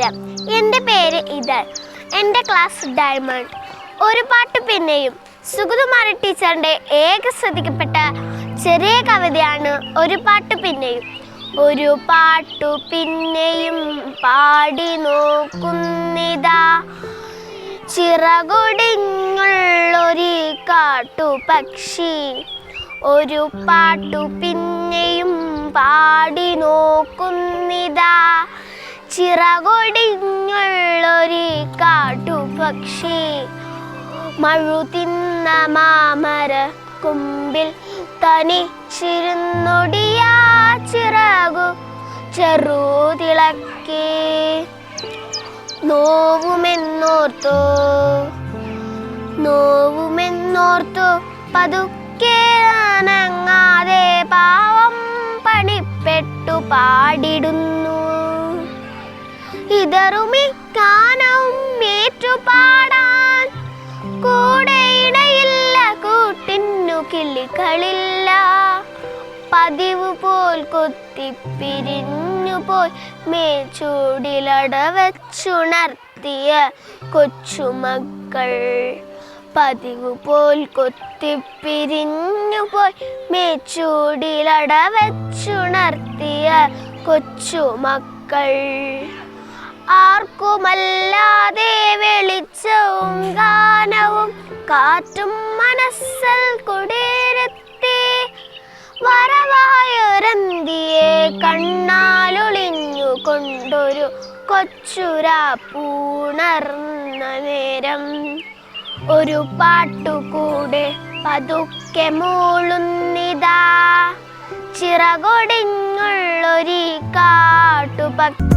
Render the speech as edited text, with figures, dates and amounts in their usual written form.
നമസ്കാരം, എൻ്റെ പേര് ഇതൾ. എൻ്റെ ക്ലാസ് ഡയമണ്ട്. ഒരു പാട്ട് പിന്നെയും സുഗതകുമാരി ടീച്ചറിൻ്റെ ഏക ശ്രദ്ധിക്കപ്പെട്ട ചെറിയ കവിതയാണ് ഒരു പാട്ട് പിന്നെയും. ഒരു പാട്ടു പിന്നെയും പാടി നോക്കുന്നിതാ, ചിറകൊടിഞ്ഞുള്ളൊരു കാട്ടുപക്ഷി. ഒരു പാട്ടു പിന്നെയും പാടി നോക്കുന്നിതാ, ചിറകൊടിഞ്ഞുള്ളൊരു കാട്ടുപക്ഷി. മഴുതിന്ന മാമര കുമ്പിൽ തനിച്ചിരുന്നൊടിയാ ചിറകു ചെറുതിളക്കി. നോവുമെന്നോർത്തു പതുക്കെ അനങ്ങാതെ പാവം പണിപ്പെട്ടു പാടിടുന്നു. ഇതറുമി ഗാനവും ഏറ്റുപാടാൻ കൂടെ ഇണയില്ല, കൂട്ടിന്നു കിളികളില്ല. പതിവ് പോൽ കൊത്തിപ്പിരിഞ്ഞു പോയി മേച്ചൂടിലടവച്ചുണർത്തിയ കൊച്ചുമക്കൾ. പതിവ് പോൽ കൊത്തിപ്പിരിഞ്ഞു പോയി മേച്ചൂടിലടവച്ചുണർത്തിയ കൊച്ചുമക്കൾ. ആർക്കുമല്ലാതെ വെളിച്ചവും ഗാനവും കാറ്റും മനസ്സിൽ കുടിയിരുത്തി, വരവായൊരന്തിയെ കണ്ണാലൊളിഞ്ഞു കൊണ്ടൊരു കൊച്ചുരാപ്പൂണർന്ന നേരം. ഒരു പാട്ടുകൂടെ പതുക്കെ മൂളുന്നിതാ, ചിറകൊടിഞ്ഞുള്ളൊരു കാട്ടുപക്ഷി.